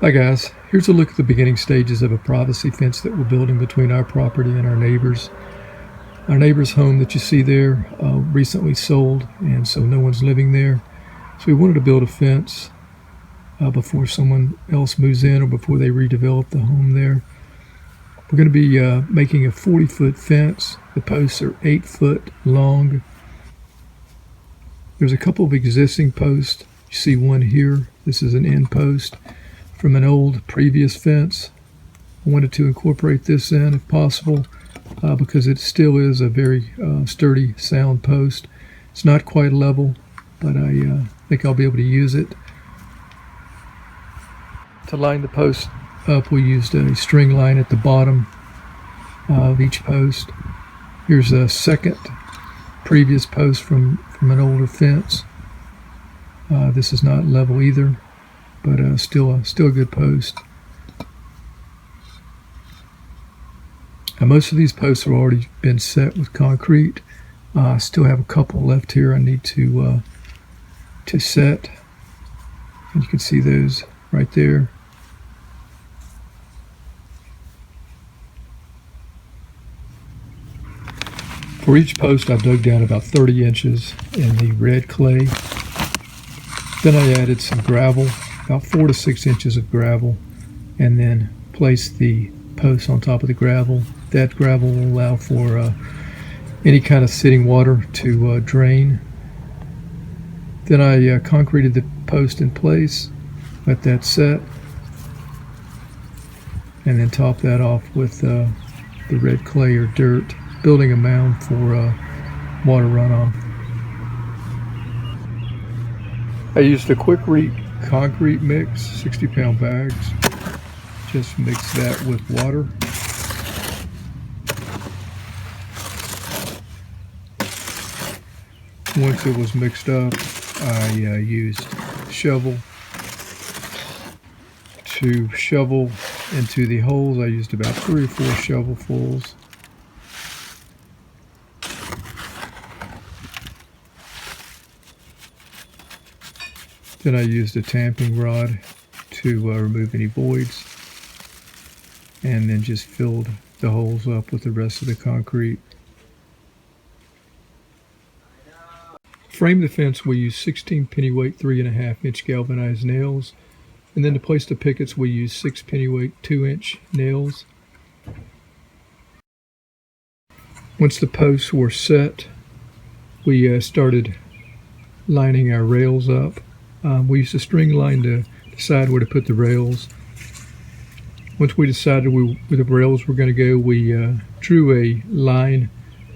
Hi guys, here's a look at the beginning stages of a privacy fence that we're building between our property and our neighbors. Our neighbor's home that you see there recently sold, and so no one's living there. So we wanted to build a fence before someone else moves in or before they redevelop the home there. We're going to be making a 40-foot fence. The posts are 8 foot long. There's a couple of existing posts. You see one here. This is an end post from an old previous fence. I wanted to incorporate this in if possible because it still is a very sturdy, sound post. It's not quite level, but I think I'll be able to use it. To line the post up, we used a string line at the bottom of each post. Here's a second previous post from an older fence. This is not level either, but still a good post. Most of these posts have already been set with concrete. I still have a couple left here I need to set, and you can see those right there. For each post, I dug down about 30 inches in the red clay. Then I added some gravel, about 4 to 6 inches of gravel, and then placed the posts on top of the gravel. That gravel will allow for any kind of sitting water to drain. Then I concreted the post in place, let that set, and then top that off with the red clay or dirt, building a mound for water runoff. I used a quick-reat concrete mix, 60-pound bags. Just mix that with water. Once it was mixed up, I used a shovel to shovel into the holes. I used about 3 or 4 shovelfuls. Then I used a tamping rod to remove any voids, and then just filled the holes up with the rest of the concrete. Frame the fence, we use 16 pennyweight 3.5-inch galvanized nails, and then to place the pickets we use 6 pennyweight 2-inch nails. Once the posts were set, we started lining our rails up. We used a string line to decide where to put the rails. Once we decided where the rails were going to go, we drew a line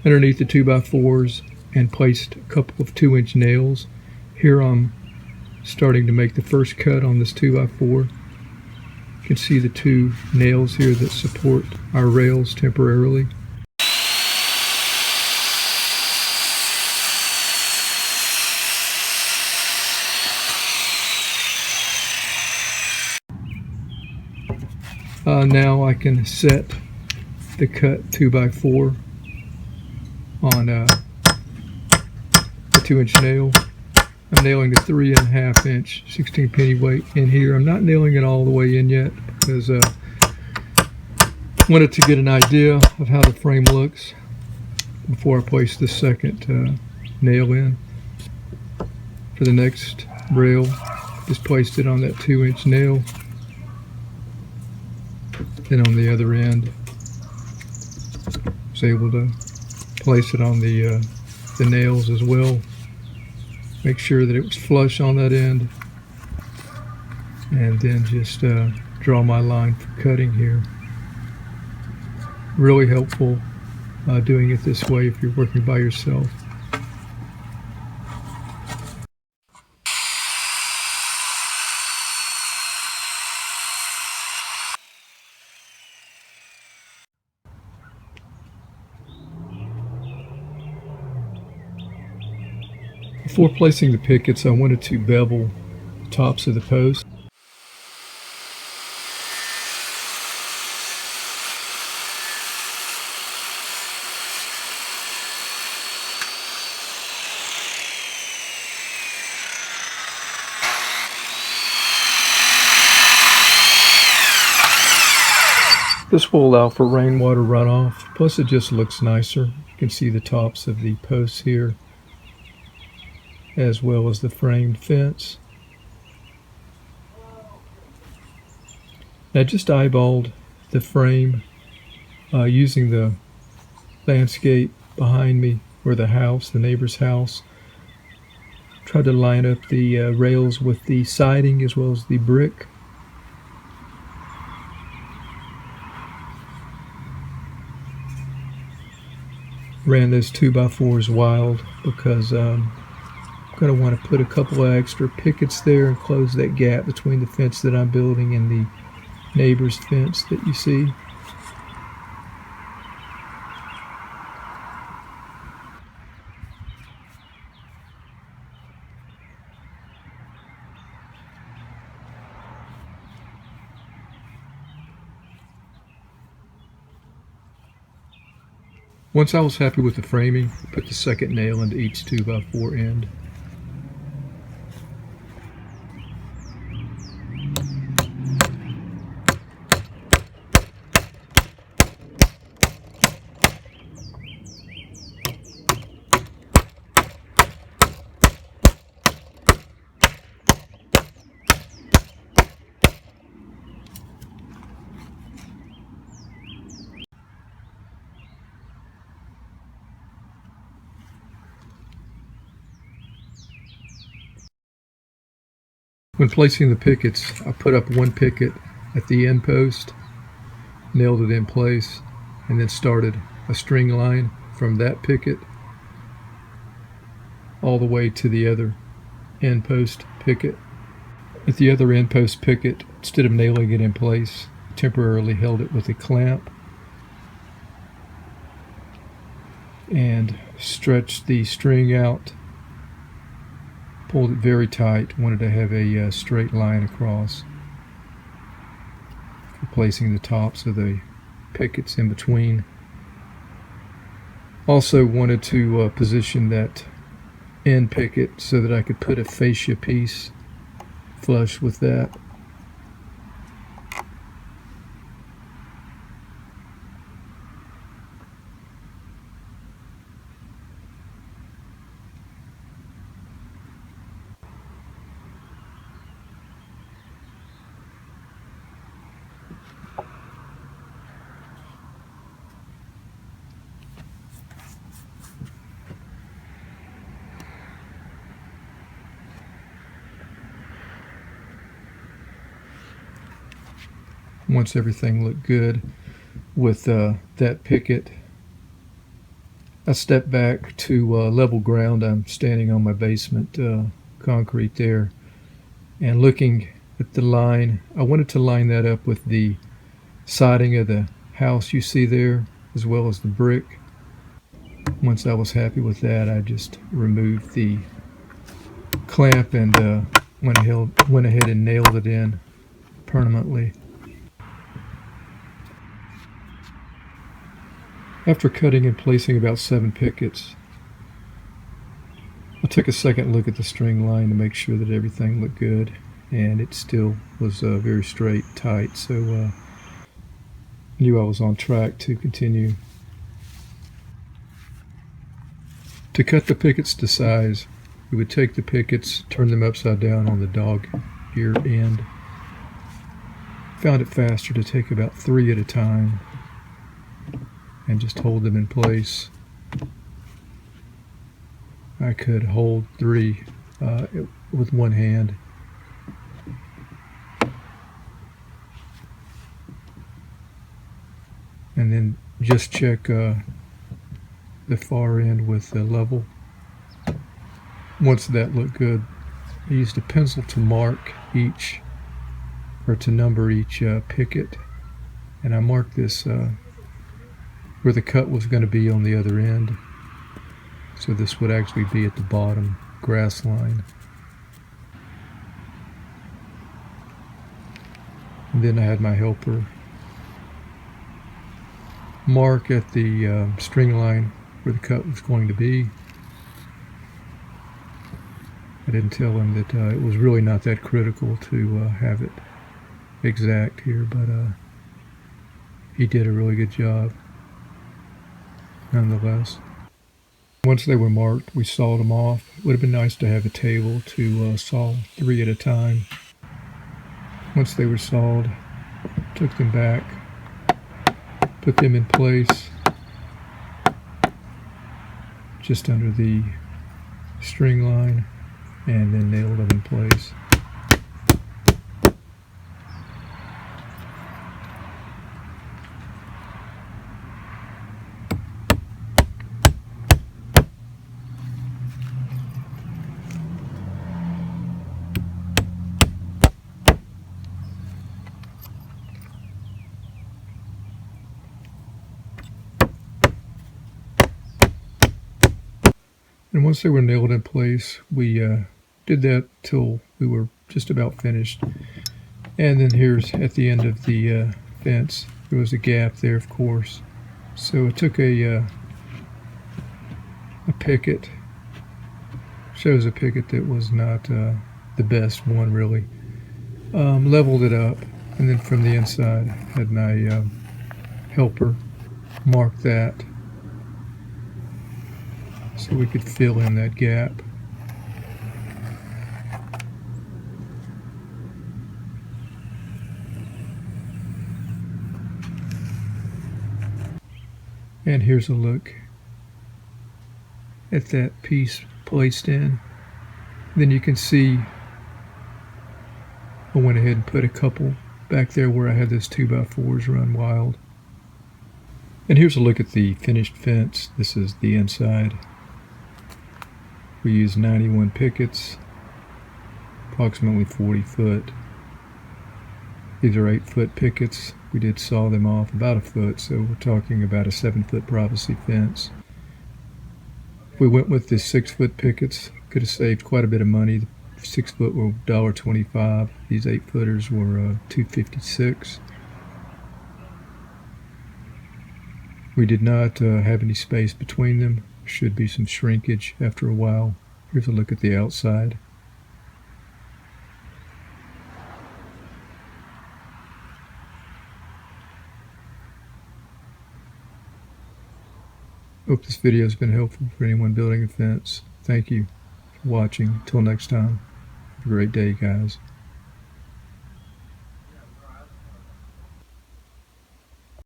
underneath the 2x4s and placed a couple of 2-inch nails. Here I'm starting to make the first cut on this 2x4. You can see the 2 nails here that support our rails temporarily. Now I can set the cut 2x4 on a 2-inch nail. I'm nailing the 3.5-inch 16 pennyweight in here. I'm not nailing it all the way in yet because I wanted to get an idea of how the frame looks before I place the second nail in. For the next rail, just placed it on that 2-inch nail. Then on the other end, was able to place it on the nails as well. Make sure that it was flush on that end, and then just draw my line for cutting here. Really helpful doing it this way if you're working by yourself. Before placing the pickets, I wanted to bevel the tops of the posts. This will allow for rainwater runoff, plus it just looks nicer. You can see the tops of the posts here, as well as the framed fence. I just eyeballed the frame using the landscape behind me, or the house, the neighbor's house. Tried to line up the rails with the siding as well as the brick. Ran those 2x4s wild because I'm going to want to put a couple of extra pickets there and close that gap between the fence that I'm building and the neighbor's fence that you see. Once I was happy with the framing, put the second nail into each 2x4 end. When placing the pickets, I put up one picket at the end post, nailed it in place, and then started a string line from that picket all the way to the other end post picket. At the other end post picket, instead of nailing it in place, temporarily held it with a clamp and stretched the string out, pulled it very tight, wanted to have a straight line across, replacing the tops of the pickets in between. Also wanted to position that end picket so that I could put a fascia piece flush with that. Once everything looked good with that picket, I stepped back to level ground. I'm standing on my basement concrete there, and looking at the line, I wanted to line that up with the siding of the house you see there, as well as the brick. Once I was happy with that, I just removed the clamp and went ahead and nailed it in permanently. After cutting and placing about 7 pickets, I took a second look at the string line to make sure that everything looked good, and it still was very straight, tight, so knew I was on track to continue. To cut the pickets to size, we would take the pickets, turn them upside down on the dog ear end. Found it faster to take about 3 at a time and just hold them in place. I could hold 3 with one hand. And then just check the far end with the level. Once that looked good, I used a pencil to mark each, or to number each picket. And I marked this where the cut was going to be on the other end. So this would actually be at the bottom grass line. And then I had my helper mark at the string line where the cut was going to be. I didn't tell him that it was really not that critical to have it exact here, but he did a really good job nonetheless. Once they were marked, we sawed them off. It would have been nice to have a table to saw 3 at a time. Once they were sawed, took them back, put them in place just under the string line, and then nailed them in place. And once they were nailed in place, we did that till we were just about finished. And then here's at the end of the fence, there was a gap there, of course. So it took a picket, shows a picket that was not the best one really. Leveled it up, and then from the inside had my helper mark that so we could fill in that gap. And here's a look at that piece placed in. Then you can see I went ahead and put a couple back there where I had those 2x4s run wild. And here's a look at the finished fence. This is the inside. We used 91 pickets, approximately 40 foot. These are 8-foot pickets. We did saw them off about a foot, so we're talking about a 7-foot privacy fence. We went with the 6-foot pickets. Could have saved quite a bit of money. The 6-foot were $1.25. These 8-footers were $2.56. We did not have any space between them. Should be some shrinkage after a while. Here's a look at the outside. Hope this video has been helpful for anyone building a fence. Thank you for watching. Until next time, have a great day, guys.